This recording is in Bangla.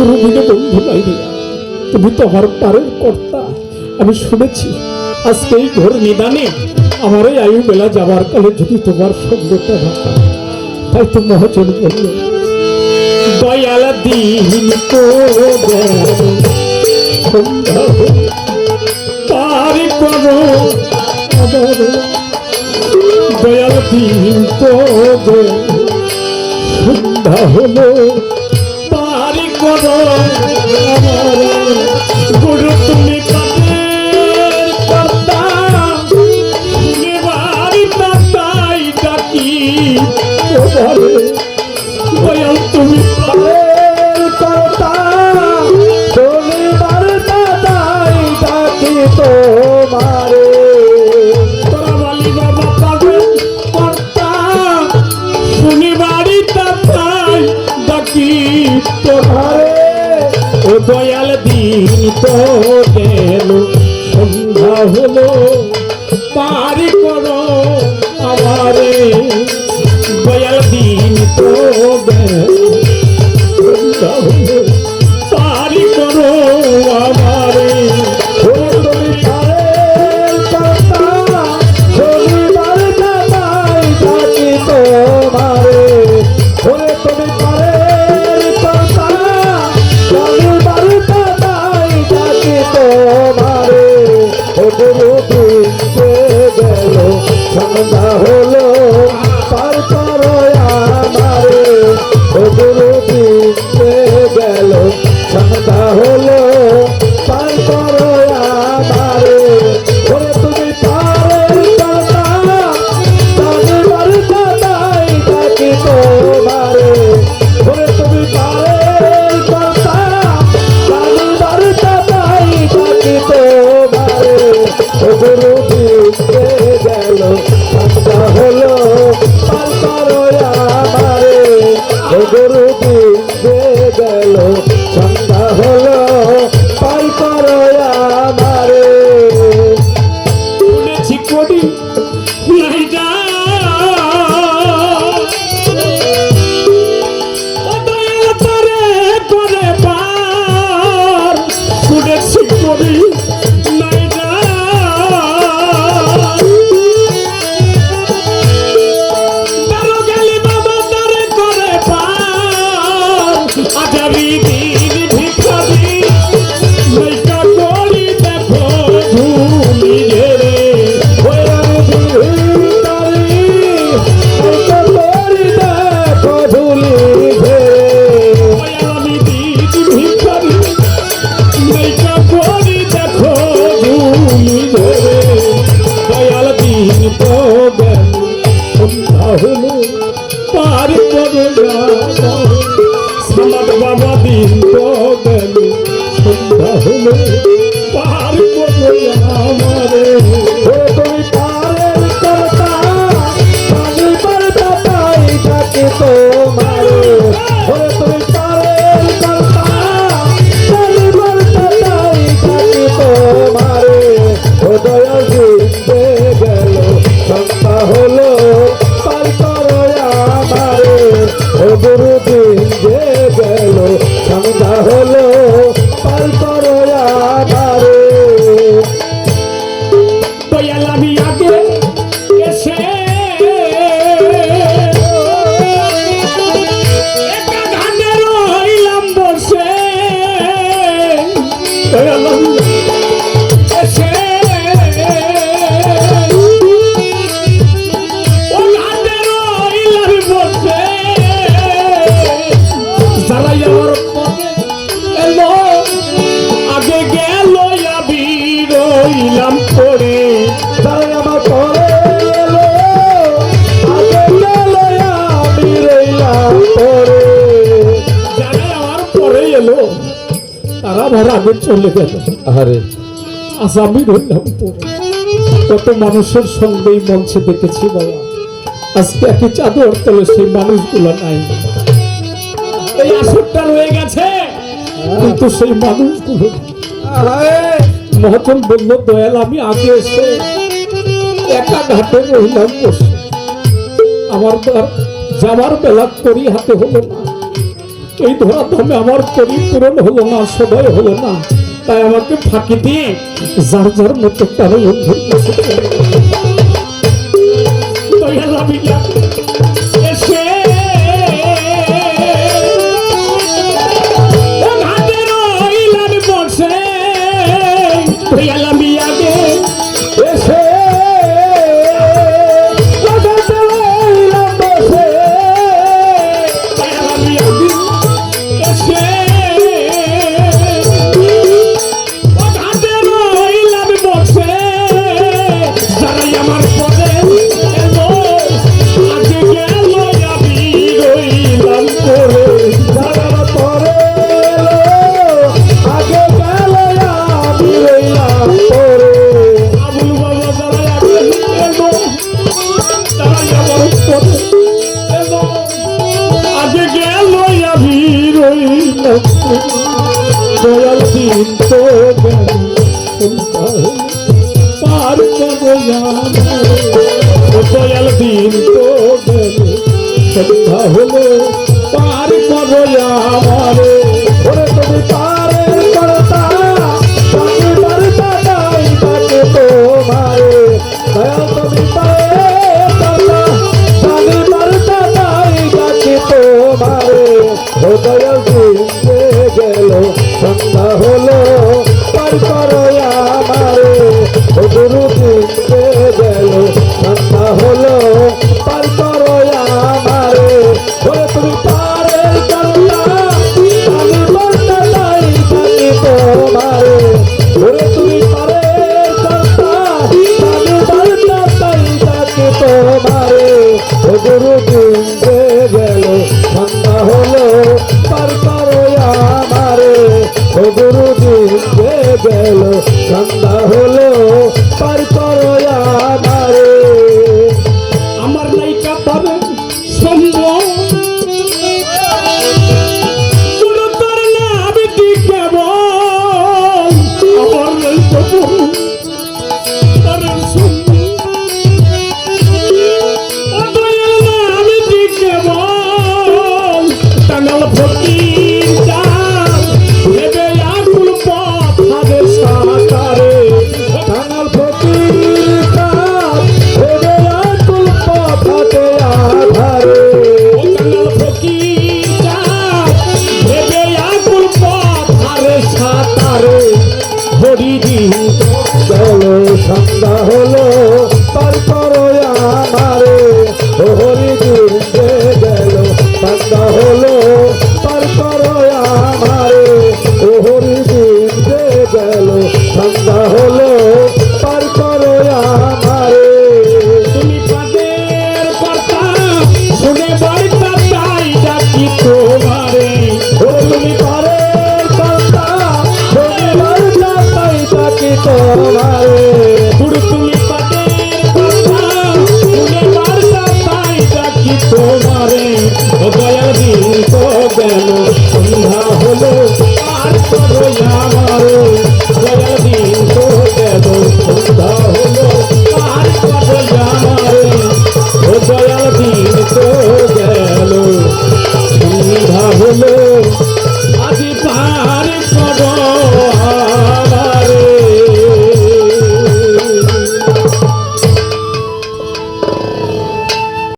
রুবিনে বন্ধু নাই রে, তুমি তো আমার পারের কর্তা। আমি শুনেছি আজকে এই ঘোর নিদানে আমার এই আয়ু বেলা যাবার কালে যদি তোমার সঙ্গটা না পাই, তাই তো মহাজন বলল দয়াল দিন তো সন্ধ্যা পার করো আমার, দয়াল দিন তো সন্ধ্যা হলো পার করো আমার। গুরু তুমি কাদের কর্তা, তুমি বাড়ি তাই ডাকি তোমারে, দয়াল তুমি পারের কর্তা, তুমি বাড়ি তাই ডাকি তোমারে। তোরা বালি বাবা পাবেন কর্তা, শুনি বাড়ি তাই ডাকি তোমারে। ও দয়াল দিন তো গেল সন্ধ্যা হলো পারি করো আমারে, দয়াল দিন তো গেল সন্ধ্যা হলো পারি করো আমারে। ওরে তুমি পারের কর্তা, তুমি বাড়ি তাই ডাকি তোমারে। ওরে তুমি পারের কর্তা, তুমি বাড়ি তাই ডাকি তোমারে। ও গুরু দিতে গেল সন্ধ্যা হলো পার করো আমারে। ও গুরু দিতে গেল সন্ধ্যা হলো পার করো আমারে। ওরে তুমি পারের কর্তা, তুমি বাড়ি তাই ডাকি তোমারে। ওরে তুমি পারের কর্তা, তুমি বাড়ি তাই ডাকি তোমারে। ও গুরু দিতে গেল সন্ধ্যা হলো পার করো আমারে। ও গুরু দিতে গেল সন্ধ্যা হলো পার করো আমারে। শুনেছি কবি নাই যা ও দয়াল তারে করে পার, শুনেছি কবি নাই যা তারো গেলি বাবা তারে করে পার। আজাবি দিন ভিখারি নৈকা করি দেখো ঝুলি রে, ওই আমি ভিখারি, নৌকা করি দেখো ঝুলি ঘেরে। আমি দিন ভিখারি নৈকা করি দেখো ঝুলি রে, দয়াল দিন তো গেল সন্ধ্যা হলো পার করে সালাদ বাবা দিন তো গেল সন্ধ্যা হলো পার করে আমারে। ওরে তুমি পারের কর্তা, তুমি বাড়ি তাই ডাকি তোমারে। ওরে তুমি পারের কর্তা, তুমি বাড়ি তাই ডাকি তোমারে। ও দয়াল দিতে গেল সন্ধ্যা হলো পার করো আমারে। ও গুরু দিতে গেল সন্ধ্যা হলো পার করো আমারে। দয়াল আমি আগে এসে একা ধানে রইলাম বসে, দয়াল আমি এসে ও ধানে রইলাম বসে, জ্বালাই আমার পথে এলো আগে গেল আমি রইলাম পড়ে। তাই আমার পরে এলো, আগে গেল আমি রইলাম পরে। যারা আমার পরে এলো তারা আমার আগে চলে গেল, আরে আজ আমি রইলাম পরে। কত মানুষের সঙ্গে এই মঞ্চে দেখেছি বাবা, আজকে একই চাদর তলে সেই মানুষগুলো নাই। এই আসরটা রয়ে গেছে কিন্তু সেই মানুষগুলো মহাজন বলল দয়াল আমি আগে এসে একা ঘাটে রইলাম বসে, আমার তো আর যাবার বেলা করি হাতে হলো না। এই ধরা ধামে আমার পরিপূরণ হলো না, সদয় হলো না, তাই আমাকে ফাঁকি দিয়ে যার যার মতো তারা এসে বসে আগে এসে দয়াল দিন তো পার দয়াল দিন তো সন্ধ্যা হলো পার করো আমারে ওরে তুমি পারের কর্তা তুমি বার্তা তাই তাকে তোমারে দয়াল তুমি পারের কর্তা তুমি বার্তা তাই তাকে তোমারে ও দয়াল দিনতে গেল সন্ধ্যা হলো পার করো আমারে ও গুরু দিনতে গেল সন্ধ্যা হলো পার করো আমারে ওরে তুমি পারের কর্তা আমি বার্তা তাই তাকে তোমারে ওরে তুমি পারের কর্তা আমি বার্তা তাই তাকে তোমারে ও গুরু দিনতে গেল সন্ধ্যা হলো পার করো আমারে ও গুরু দিনতে গেল সন্ধ্যা হলো পার করো আমারে আমার নায়িকা পাবে সম্ভব গুরুতর না আমি কেবল আমার নাই তবু টাঙ্গাল ফকির ভেবে আকুল পথ হাবে সাঁতারে টাঙ্গাল ফকির ভেবে আকুল পথে আধারে টাঙ্গাল ফকির ভেবে আকুল পথ হাবে সাঁতারে হরিদিন গেল সন্ধ্যা হলো পার করো আমারে ও হরি দিন গেল সন্ধ্যা হলো পার করো আমারে ও হরি দিন গেল সন্ধ্যা হলো পার করো আমারে তুমি পাদের কথা শুনে বাড়িটা তাই ডাকি তোমারে ও তুমি পারের কর্তা তুমি বার্তা তাই তাকে তোমারে গুরু তুমি পাদের কথা শুনে বাড়িটা তাই ডাকি তোমারে ও দয়াল দিন তো গেল